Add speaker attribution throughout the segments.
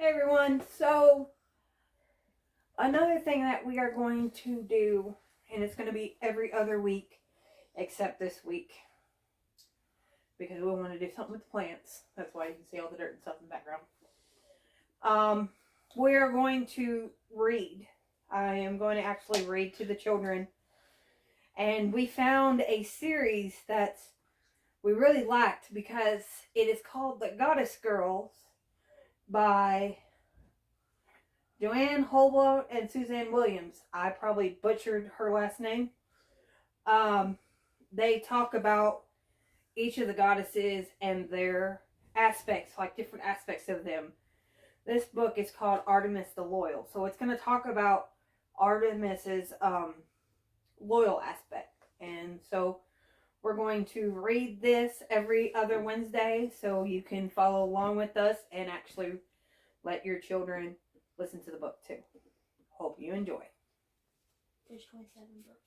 Speaker 1: Hey everyone, so another thing that we are going to do, and it's going to be every other week except this week, because we want to do something with the plants. That's why you can see all the dirt and stuff in the background. We are going to read. I am going to actually read to the children. And we found a series that we really liked because it is called The Goddess Girls by Joanne Holbrook and Suzanne Williams. I probably butchered her last name. They talk about each of the goddesses and their aspects, like different aspects of them. This book is called Artemis the Loyal. So it's going to talk about Artemis's loyal aspect. And so we're going to read this every other Wednesday so you can follow along with us and actually let your children listen to the book too. Hope you enjoy.
Speaker 2: There's 27 books.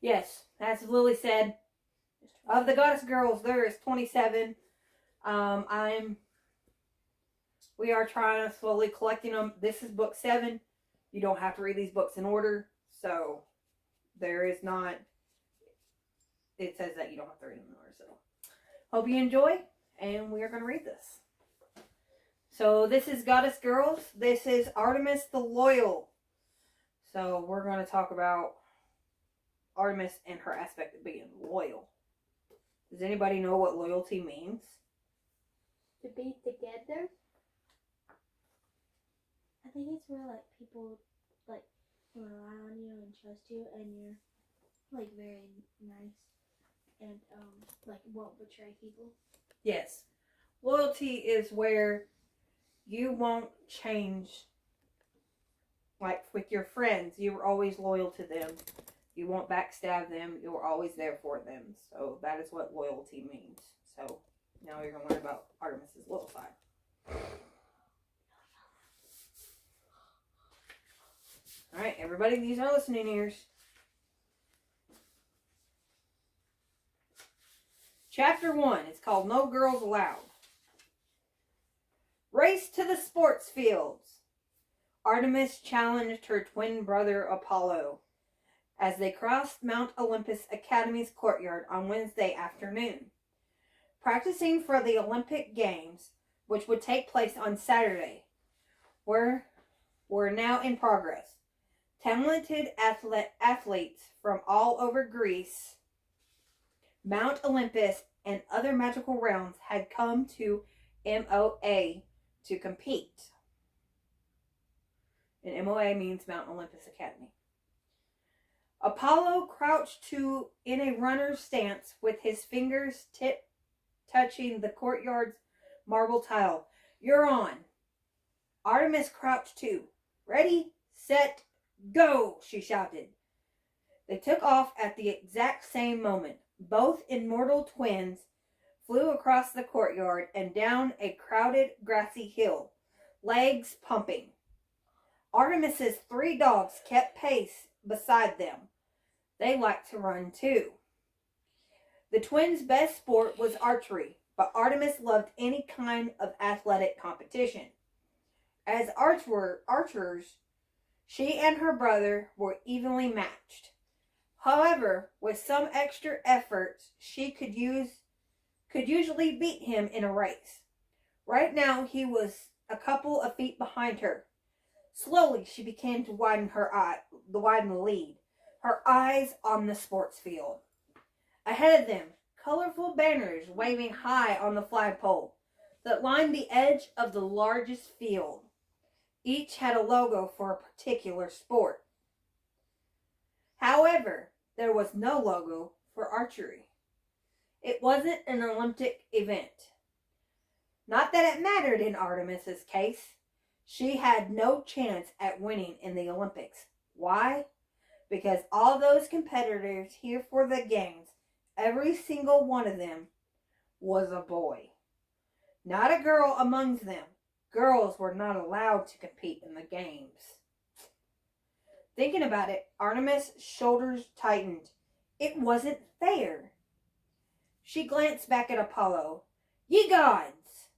Speaker 1: Yes, as Lily said, of the Goddess Girls, there is 27. We are trying to slowly collecting them. This is book 7. You don't have to read these books in order, so there is not. It says that you don't have to read them in order. So, hope you enjoy, and we are going to read this. So this is Goddess Girls. This is Artemis the Loyal. So we're going to talk about Artemis and her aspect of being loyal. Does anybody know what loyalty means?
Speaker 2: To be together. I think it's where like people like rely on you and trust you, and you're like very nice and like won't betray people.
Speaker 1: Yes. Loyalty is where you won't change. Like with your friends, you were always loyal to them. You won't backstab them. You're always there for them. So that is what loyalty means. So now you're going to learn about Artemis's loyal side. All right, everybody, these are listening ears. Chapter 1. It's called No Girls Allowed. Race to the sports fields. Artemis challenged her twin brother Apollo as they crossed Mount Olympus Academy's courtyard on Wednesday afternoon. Practicing for the Olympic Games, which would take place on Saturday, were now in progress. Talented athletes from all over Greece, Mount Olympus, and other magical realms had come to MOA to compete. And MOA means Mount Olympus Academy. Apollo crouched in a runner's stance with his fingers touching the courtyard's marble tile. You're on. Artemis crouched too. Ready, set, go, she shouted. They took off at the exact same moment. Both immortal twins flew across the courtyard and down a crowded grassy hill, legs pumping. Artemis's 3 dogs kept pace beside them. They liked to run too. The twins' best sport was archery, but Artemis loved any kind of athletic competition. As archers, she and her brother were evenly matched. However, with some extra effort, she could usually beat him in a race. Right now, he was a couple of feet behind her. Slowly, she began to widen the lead, her eyes on the sports field. Ahead of them, colorful banners waving high on the flagpole that lined the edge of the largest field. Each had a logo for a particular sport. However, there was no logo for archery. It wasn't an Olympic event. Not that it mattered in Artemis's case. She had no chance at winning in the Olympics. Why? Because all those competitors here for the games, every single one of them, was a boy. Not a girl among them. Girls were not allowed to compete in the games. Thinking about it, Artemis' shoulders tightened. It wasn't fair. She glanced back at Apollo. Ye gods!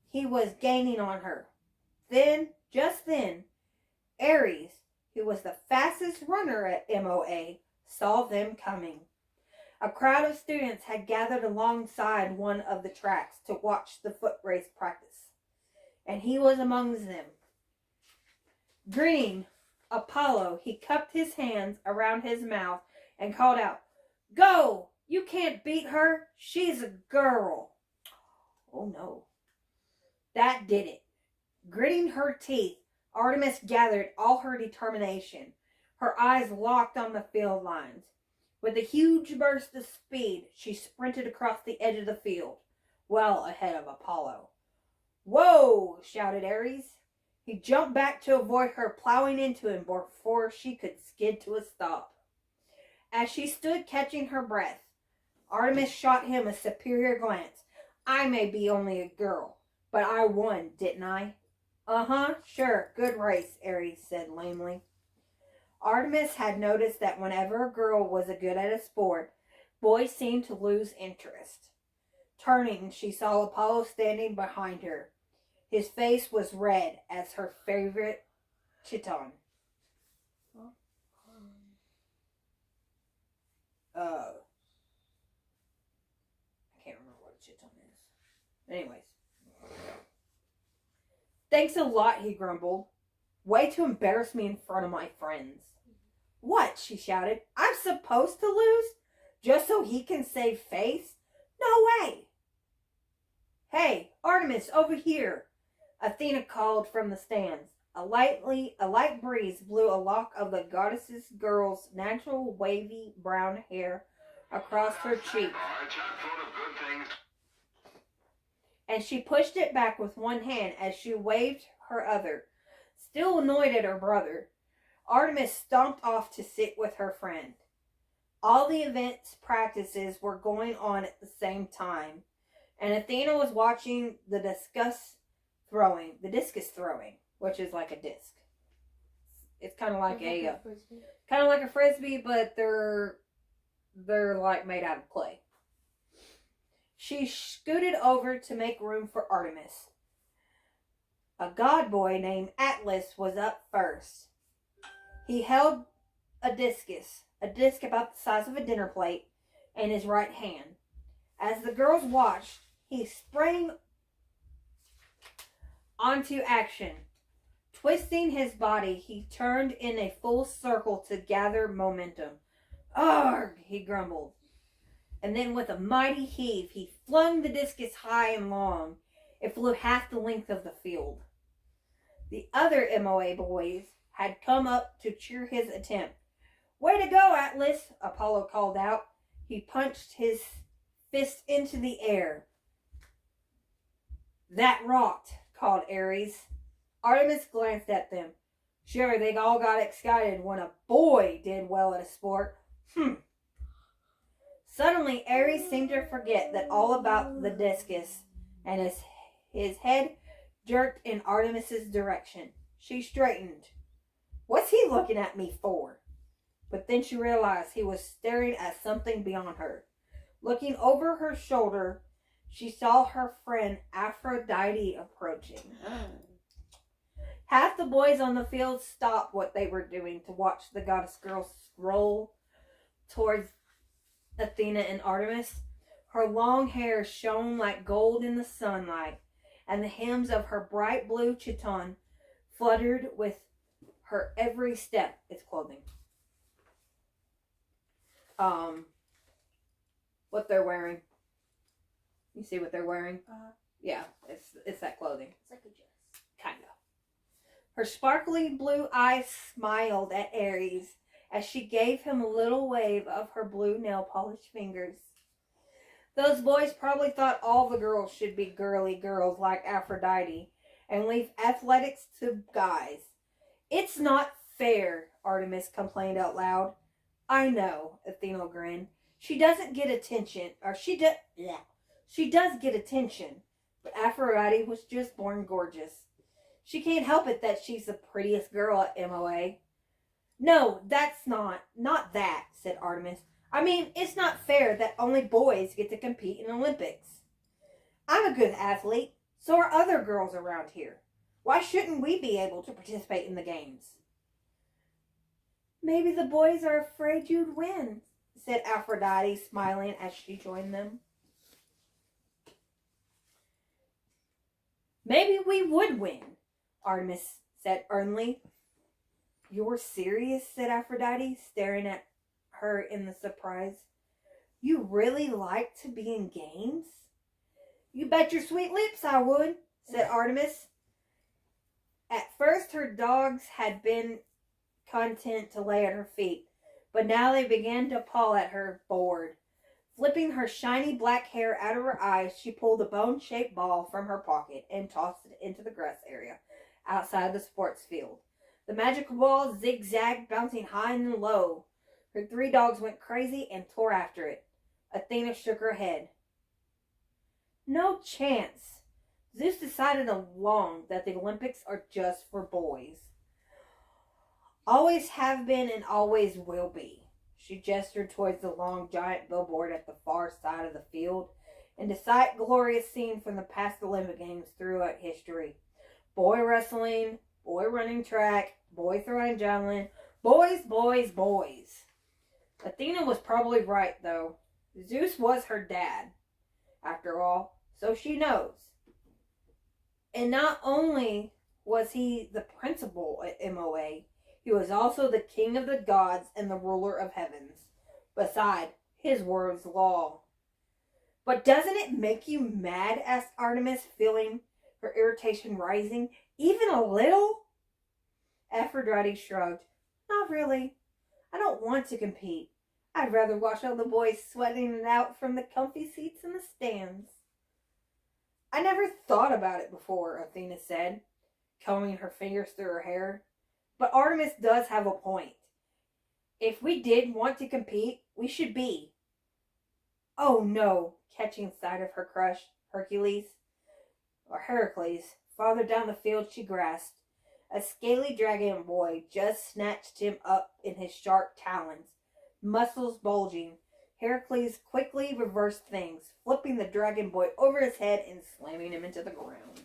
Speaker 1: he was gaining on her. Then, just then, Ares, who was the fastest runner at MOA, saw them coming. A crowd of students had gathered alongside one of the tracks to watch the foot race practice, and he was among them. Grinning, Apollo, he cupped his hands around his mouth and called out, "Go! You can't beat her. She's a girl." Oh no. That did it. Gritting her teeth, Artemis gathered all her determination. Her eyes locked on the field lines. With a huge burst of speed, she sprinted across the edge of the field, well ahead of Apollo. "Whoa!" shouted Ares. He jumped back to avoid her plowing into him before she could skid to a stop. As she stood catching her breath, Artemis shot him a superior glance. "I may be only a girl, but I won, didn't I?" "Uh-huh, sure, good race," Ares said lamely. Artemis had noticed that whenever a girl was good at a sport, boys seemed to lose interest. Turning, she saw Apollo standing behind her. His face was red as her favorite chiton. I can't remember what a chiton is. Anyways. "Thanks a lot," he grumbled. "Way to embarrass me in front of my friends." "What?" she shouted. "I'm supposed to lose? Just so he can save face? No way!" "Hey, Artemis, over here!" Athena called from the stands. A light breeze blew a lock of the goddess girl's natural wavy brown hair across her cheek, and she pushed it back with one hand as she waved her other. Still annoyed at her brother, Artemis stomped off to sit with her friend. All the events practices were going on at the same time, and Athena was watching the discus throwing, which is like a disc. It's kind of like a frisbee, but they're like made out of clay. She scooted over to make room for Artemis. A god boy named Atlas was up first. He held a disc about the size of a dinner plate, in his right hand. As the girls watched, he sprang onto action. Twisting his body, he turned in a full circle to gather momentum. "Arg!" he grumbled. And then with a mighty heave, he flung the discus high and long. It flew half the length of the field. The other MOA boys had come up to cheer his attempt. "Way to go, Atlas!" Apollo called out. He punched his fist into the air. "That rocked," called Ares. Artemis glanced at them. Sure, they all got excited when a boy did well at a sport. Suddenly, Ares seemed to forget that all about the discus, and his head jerked in Artemis's direction. She straightened. "What's he looking at me for?" But then she realized he was staring at something beyond her. Looking over her shoulder, she saw her friend Aphrodite approaching. Half the boys on the field stopped what they were doing to watch the goddess girl stroll towards Athena and Artemis. Her long hair shone like gold in the sunlight, and the hems of her bright blue chiton fluttered with her every step. It's clothing. What they're wearing. You see what they're wearing? Yeah, it's that clothing.
Speaker 2: It's like a dress.
Speaker 1: Kind of. Her sparkly blue eyes smiled at Ares as she gave him a little wave of her blue nail polish fingers. Those boys probably thought all the girls should be girly girls like Aphrodite and leave athletics to guys. "It's not fair," Artemis complained out loud. "I know," Athena grinned. She does get attention, but Aphrodite was just born gorgeous. She can't help it that she's the prettiest girl at MOA. "No, that's not that," said Artemis. "I mean, it's not fair that only boys get to compete in the Olympics. I'm a good athlete, So are other girls around here. Why shouldn't we be able to participate in the games? Maybe the boys are afraid you'd win, said Aphrodite, smiling as she joined them. Maybe we would win, Artemis said earnestly. You're serious, said Aphrodite, staring at her in the surprise. You really like to be in games? You bet your sweet lips I would, said Artemis. At first her dogs had been content to lay at her feet, but now they began to paw at her, bored. Flipping her shiny black hair out of her eyes, she pulled a bone-shaped ball from her pocket and tossed it into the grass area outside the sports field. The magical ball zigzagged, bouncing high and low. Her 3 dogs went crazy and tore after it. Athena shook her head. No chance. Zeus decided along that the Olympics are just for boys. Always have been and always will be. She gestured towards the long giant billboard at the far side of the field, and the sight glorious scene from the past Olympic Games throughout history. Boy wrestling, boy running track, boy throwing javelin, boys, boys, boys. Athena was probably right, though. Zeus was her dad, after all, so she knows. And not only was he the principal at MOA, he was also the king of the gods and the ruler of heavens. Beside, his word's law. But doesn't it make you mad? Asked Artemis, feeling her irritation rising. Even a little? Aphrodite shrugged. Not really. I don't want to compete. I'd rather watch all the boys sweating it out from the comfy seats in the stands. I never thought about it before, Athena said, combing her fingers through her hair. But Artemis does have a point. If we did want to compete, we should be. Oh no, catching sight of her crush, Hercules. Farther down the field she grasped. A scaly dragon boy just snatched him up in his sharp talons, muscles bulging. Heracles quickly reversed things, flipping the dragon boy over his head and slamming him into the ground.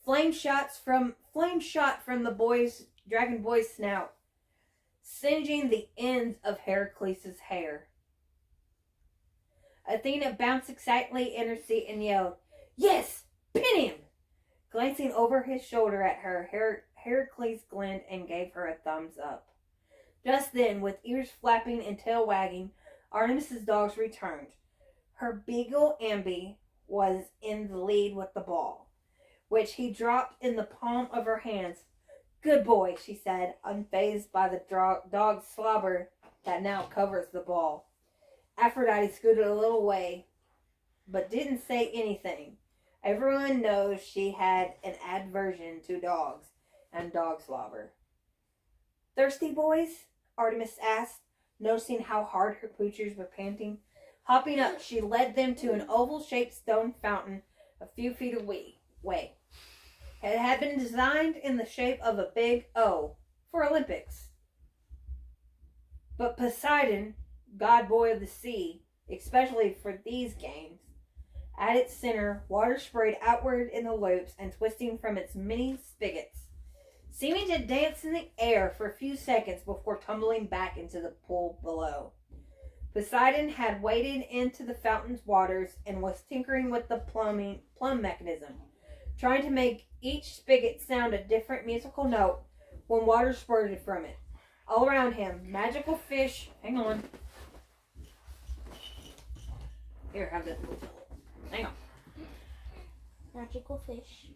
Speaker 1: Flame shot from the dragon boy's snout, singeing the ends of Heracles' hair. Athena bounced excitedly in her seat and yelled, Yes! Pin him! Glancing over his shoulder at her, Heracles grinned and gave her a thumbs up. Just then, with ears flapping and tail wagging, Artemis's dogs returned. Her beagle Ambi was in the lead with the ball, which he dropped in the palm of her hands. Good boy, she said, unfazed by the dog's slobber that now covers the ball. Aphrodite scooted a little way, but didn't say anything. Everyone knows she had an aversion to dogs and dog slobber. Thirsty, boys? Artemis asked, noticing how hard her poochers were panting. Hopping up, she led them to an oval-shaped stone fountain a few feet away. It had been designed in the shape of a big O for Olympics. But Poseidon, god boy of the sea, especially for these games, at its center, water sprayed outward in the loops and twisting from its many spigots, seeming to dance in the air for a few seconds before tumbling back into the pool below. Poseidon had waded into the fountain's waters and was tinkering with the plumb mechanism, trying to make each spigot sound a different musical note when water spurted from it. All around him, magical fish... Hang on. Here, have this. Hang on.
Speaker 2: Magical fish.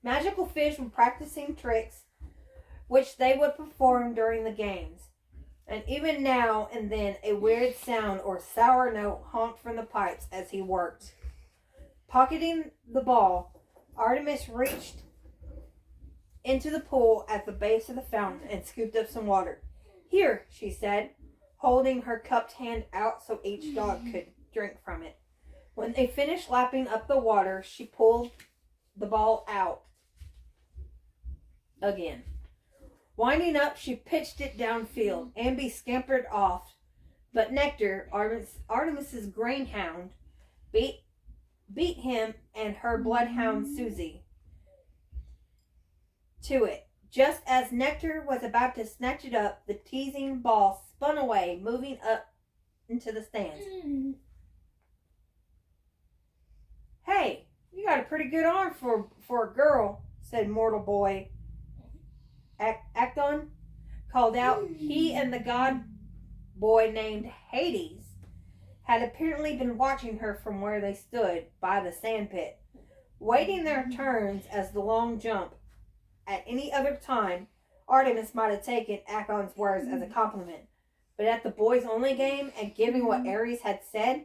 Speaker 1: Magical fish were practicing tricks which they would perform during the games. And even now and then a weird sound or sour note honked from the pipes as he worked. Pocketing the ball, Artemis reached into the pool at the base of the fountain and scooped up some water. Here, she said, holding her cupped hand out so each dog could drink from it. When they finished lapping up the water, she pulled the ball out again. Winding up, she pitched it downfield. Ambi scampered off, But Nectar, Artemis's greyhound, beat him and her bloodhound Susie to it. Just as Nectar was about to snatch it up, the teasing ball spun away, moving up into the stands. Hey, you got a pretty good arm for a girl, said mortal boy. Acton called out. He and the god boy named Hades had apparently been watching her from where they stood by the sandpit, waiting their turns as the long jump. At any other time, Artemis might have taken Acton's words as a compliment, but at the boys' only game and given what Ares had said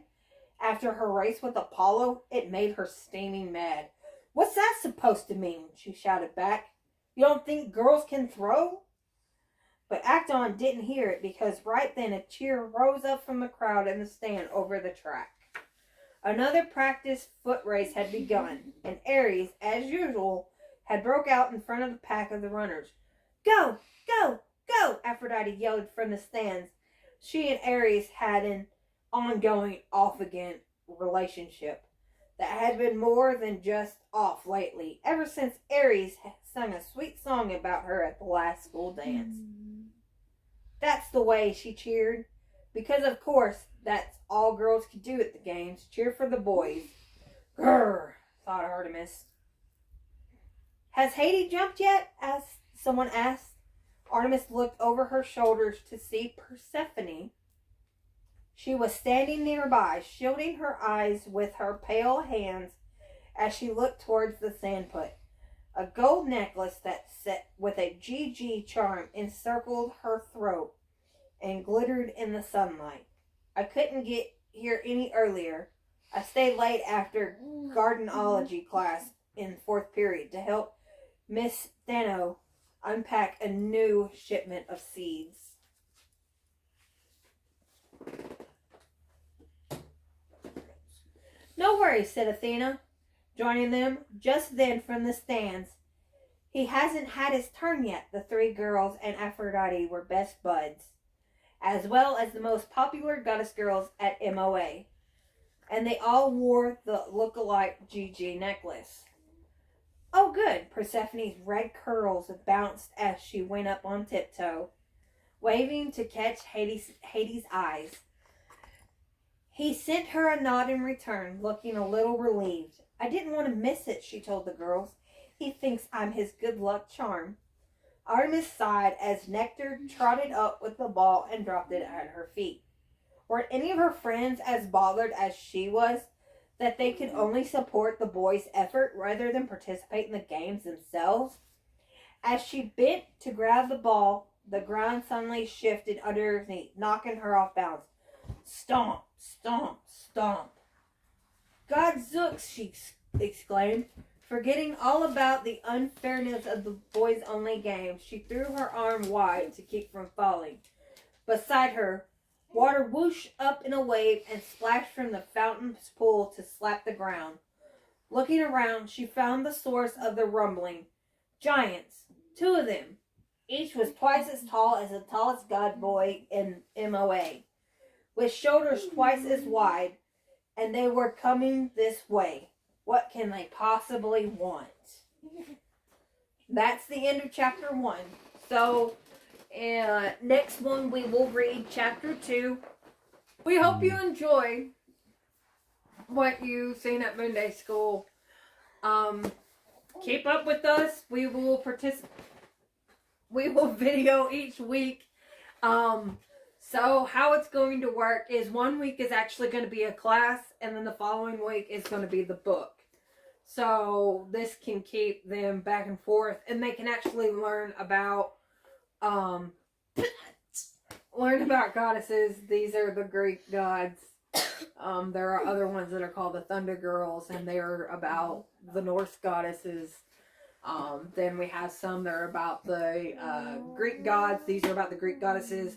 Speaker 1: after her race with Apollo, it made her steaming mad. What's that supposed to mean? She shouted back. You don't think girls can throw? But Acton didn't hear it because right then a cheer rose up from the crowd in the stand over the track. Another practice foot race had begun, and Ares, as usual, had broke out in front of the pack of the runners. Go, go, go, Aphrodite yelled from the stands. She and Ares had an ongoing off-again relationship that had been more than just off lately, ever since Ares sung a sweet song about her at the last school dance. That's the way, she cheered, because of course that's all girls could do at the games, cheer for the boys. Grrr, thought Artemis. Has Hades jumped yet? Someone asked. Artemis looked over her shoulders to see Persephone. She was standing nearby, shielding her eyes with her pale hands as she looked towards the sandpit. A gold necklace that set with a GG charm encircled her throat and glittered in the sunlight. I couldn't get here any earlier. I stayed late after gardenology class in 4th period to help Miss Thano unpack a new shipment of seeds. No worries, said Athena, joining them just then from the stands. He hasn't had his turn yet. The 3 girls and Aphrodite were best buds, as well as the most popular goddess girls at MOA, and they all wore the look-alike GG necklace. Oh, good. Persephone's red curls bounced as she went up on tiptoe, waving to catch Hades' eyes. He sent her a nod in return, looking a little relieved. I didn't want to miss it, she told the girls. He thinks I'm his good luck charm. Artemis sighed as Nectar trotted up with the ball and dropped it at her feet. Were any of her friends as bothered as she was that they could only support the boys' effort rather than participate in the games themselves? As she bent to grab the ball, the ground suddenly shifted under her feet, knocking her off balance. Stomp, stomp, stomp. Godzooks, she exclaimed. Forgetting all about the unfairness of the boys-only game, she threw her arm wide to keep from falling. Beside her, water whooshed up in a wave and splashed from the fountain's pool to slap the ground. Looking around, she found the source of the rumbling. Giants, 2 of them. Each was twice as tall as the tallest god boy in MOA, with shoulders twice as wide, and they were coming this way. What can they possibly want? That's the end of chapter 1. So, next one we will read chapter 2. We hope you enjoy what you've seen at Moon Day School. Keep up with us. We will We will video each week. So how it's going to work is 1 week is actually going to be a class, and then the following week is going to be the book. So this can keep them back and forth, and they can actually learn about goddesses. These are the Greek gods. There are other ones that are called the Thunder Girls, and they are about the Norse goddesses. Then we have some that are about the Greek gods. These are about the Greek goddesses.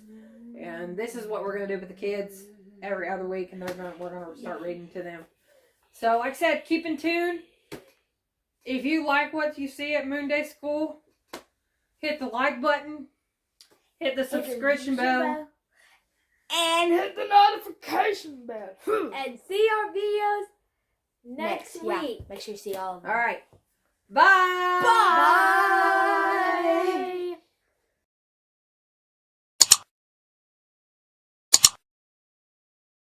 Speaker 1: And this is what we're going to do with the kids every other week, and we're going to start reading to them. So, like I said, keep in tune. If you like what you see at Moon Day School, hit the like button, hit the subscription bell,
Speaker 2: And
Speaker 3: hit the notification bell.
Speaker 2: and see our videos next
Speaker 3: Yeah.
Speaker 2: week.
Speaker 3: Make sure you see all of them.
Speaker 1: All right. Bye.
Speaker 2: Bye.